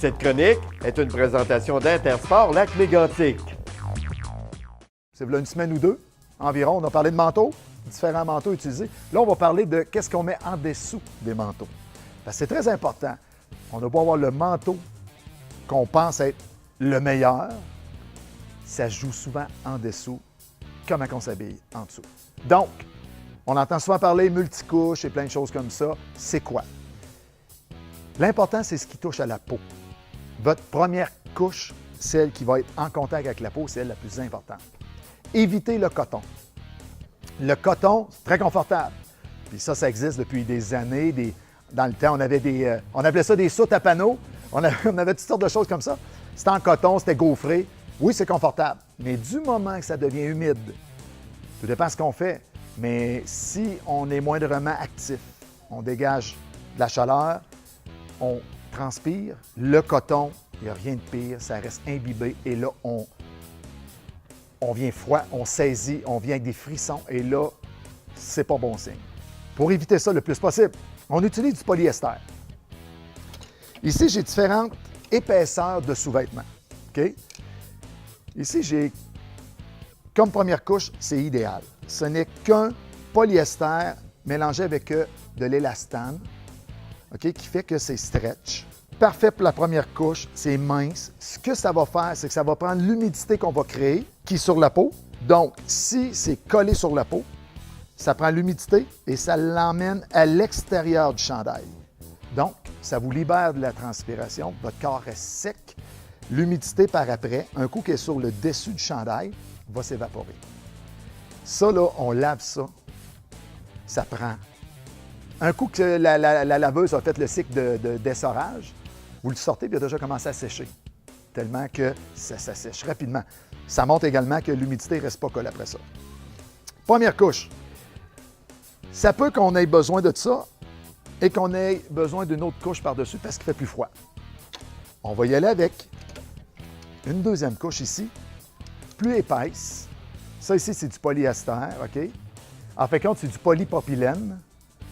Cette chronique est une présentation d'Intersport Lac-Mégantic. C'est là une semaine ou deux environ, on a parlé de manteaux, différents manteaux utilisés. Là, on va parler de qu'est-ce qu'on met en dessous des manteaux. Parce que c'est très important. On doit pas avoir le manteau qu'on pense être le meilleur. Ça joue souvent en dessous, comment on s'habille en dessous. Donc, on entend souvent parler multicouches et plein de choses comme ça. C'est quoi? L'important, c'est ce qui touche à la peau. Votre première couche, celle qui va être en contact avec la peau, c'est elle la plus importante. Évitez le coton. Le coton, c'est très confortable. Puis ça existe depuis des années. Dans le temps, on appelait ça des soutes à panneaux. On avait toutes sortes de choses comme ça. C'était en coton, c'était gaufré. Oui, c'est confortable. Mais du moment que ça devient humide, tout dépend de ce qu'on fait. Mais si on est moindrement actif, on dégage de la chaleur, on transpire, le coton, il n'y a rien de pire, ça reste imbibé et là, on vient froid, on saisit, on vient avec des frissons et là, c'est pas bon signe. Pour éviter ça le plus possible, on utilise du polyester. Ici, j'ai différentes épaisseurs de sous-vêtements. OK? Ici, j'ai comme première couche, c'est idéal. Ce n'est qu'un polyester mélangé avec de l'élastane, OK, qui fait que c'est stretch. Parfait pour la première couche, c'est mince. Ce que ça va faire, c'est que ça va prendre l'humidité qu'on va créer, qui est sur la peau. Donc, si c'est collé sur la peau, ça prend l'humidité et ça l'emmène à l'extérieur du chandail. Donc, ça vous libère de la transpiration, votre corps reste sec. L'humidité par après, un coup qui est sur le dessus du chandail, va s'évaporer. Ça, là, on lave ça. Ça prend. Un coup que la laveuse a fait le cycle d'essorage, vous le sortez et il a déjà commencé à sécher. Tellement que ça sèche rapidement. Ça montre également que l'humidité ne reste pas collée après ça. Première couche. Ça peut qu'on ait besoin de ça et qu'on ait besoin d'une autre couche par-dessus parce qu'il fait plus froid. On va y aller avec une deuxième couche ici, plus épaisse. Ça ici, c'est du polyester, OK? En fait, compte, c'est du polypropylène,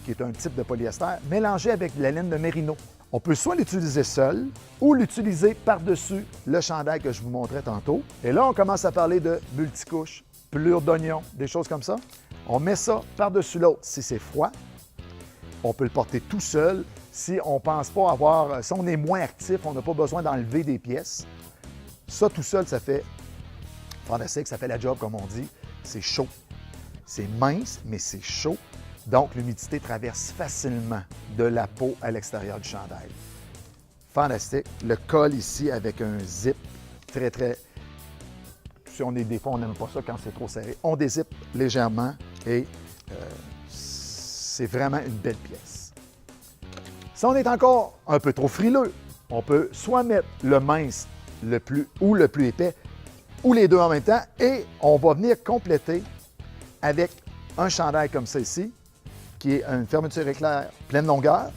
qui est un type de polyester, mélangé avec de la laine de mérino. On peut soit l'utiliser seul ou l'utiliser par-dessus le chandail que je vous montrais tantôt. Et là, on commence à parler de multicouches, pelure d'oignon, des choses comme ça. On met ça par-dessus l'autre si c'est froid. On peut le porter tout seul. Si on ne pense pas avoir... Si on est moins actif, on n'a pas besoin d'enlever des pièces. Ça, tout seul, ça fait fantastique, ça fait la job, comme on dit. C'est chaud. C'est mince, mais c'est chaud. Donc, l'humidité traverse facilement de la peau à l'extérieur du chandail. Fantastique. Le col ici avec un zip très, très... Si on est des fois, on n'aime pas ça quand c'est trop serré. On dézippe légèrement et c'est vraiment une belle pièce. Si on est encore un peu trop frileux, on peut soit mettre le mince le plus épais ou les deux en même temps et on va venir compléter avec un chandail comme ça ici, qui est une fermeture éclair pleine longueur,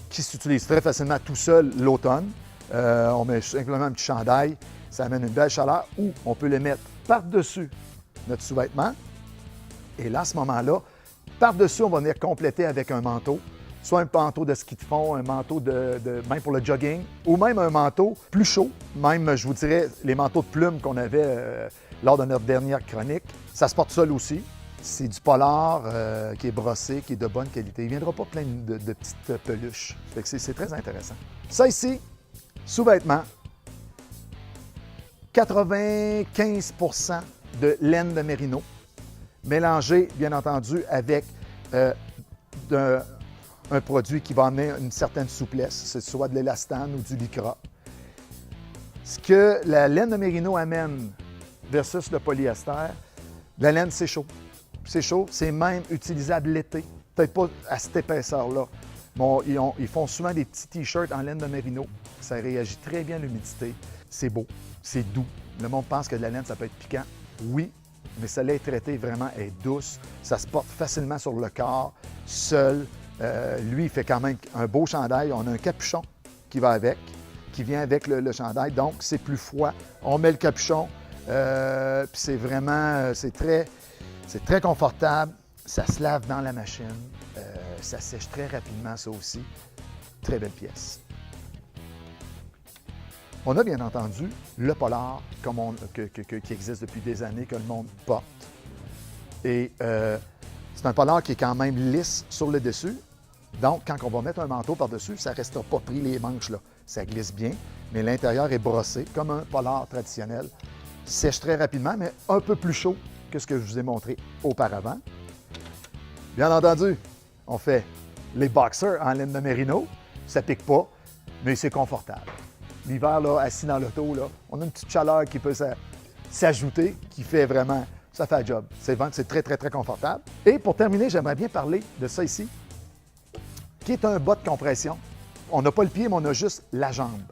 qui s'utilise très facilement tout seul l'automne. On met simplement un petit chandail, ça amène une belle chaleur, ou on peut le mettre par-dessus notre sous-vêtement. Et là, à ce moment-là, par-dessus, on va venir compléter avec un manteau, soit un manteau de ski de fond, un manteau même pour le jogging, ou même un manteau plus chaud, même, je vous dirais, les manteaux de plumes qu'on avait lors de notre dernière chronique. Ça se porte seul aussi. C'est du polar qui est brossé, qui est de bonne qualité. Il ne viendra pas plein de petites peluches. Fait que c'est très intéressant. Ça ici, sous-vêtements, 95 % de laine de mérino, mélangé, bien entendu, avec un produit qui va amener une certaine souplesse, c'est soit de l'élastane ou du lycra. Ce que la laine de mérino amène versus le polyester, la laine, c'est chaud. C'est chaud, c'est même utilisable l'été. Peut-être pas à cette épaisseur-là. Bon, ils font souvent des petits T-shirts en laine de mérino. Ça réagit très bien à l'humidité. C'est beau, c'est doux. Le monde pense que de la laine, ça peut être piquant. Oui, mais ça l'est traité vraiment, elle est douce. Ça se porte facilement sur le corps, seul. Lui, il fait quand même un beau chandail. On a un capuchon qui va avec, qui vient avec le chandail. Donc, c'est plus froid. On met le capuchon. Puis c'est vraiment, c'est très confortable. Ça se lave dans la machine. Ça sèche très rapidement, ça aussi. Très belle pièce. On a bien entendu le polar qui existe depuis des années, que le monde porte. Et c'est un polar qui est quand même lisse sur le dessus. Donc, quand on va mettre un manteau par-dessus, ça ne restera pas pris les manches là. Ça glisse bien, mais l'intérieur est brossé comme un polar traditionnel. Sèche très rapidement, mais un peu plus chaud que ce que je vous ai montré auparavant. Bien entendu, on fait les boxers en laine de mérino. Ça ne pique pas, mais c'est confortable. L'hiver, là, assis dans l'auto, là, on a une petite chaleur qui peut s'ajouter, qui fait vraiment... Ça fait le job. C'est très, très, très confortable. Et pour terminer, j'aimerais bien parler de ça ici, qui est un bas de compression. On n'a pas le pied, mais on a juste la jambe.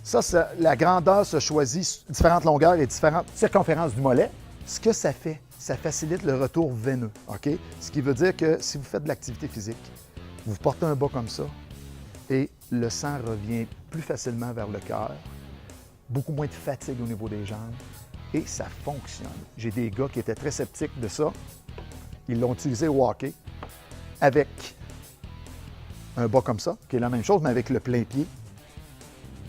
Ça, la grandeur se choisit différentes longueurs et différentes circonférences du mollet. Ce que ça fait, ça facilite le retour veineux, OK? Ce qui veut dire que si vous faites de l'activité physique, vous portez un bas comme ça et le sang revient plus facilement vers le cœur, beaucoup moins de fatigue au niveau des jambes et ça fonctionne. J'ai des gars qui étaient très sceptiques de ça. Ils l'ont utilisé au hockey avec un bas comme ça, qui est la même chose, mais avec le plein pied.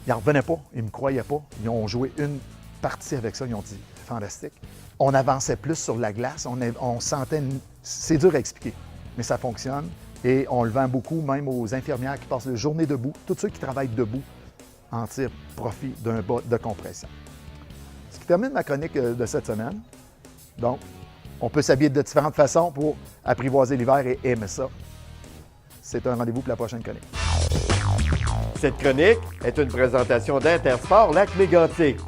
Ils n'en revenaient pas, ils ne me croyaient pas. Ils ont joué une partie avec ça, ils ont dit « fantastique ». On avançait plus sur la glace, on sentait... C'est dur à expliquer, mais ça fonctionne. Et on le vend beaucoup, même aux infirmières qui passent la journée debout. Tous ceux qui travaillent debout en tirent profit d'un bas de compression. Ce qui termine ma chronique de cette semaine. Donc, on peut s'habiller de différentes façons pour apprivoiser l'hiver et aimer ça. C'est un rendez-vous pour la prochaine chronique. Cette chronique est une présentation d'Intersport Lac-Mégantic.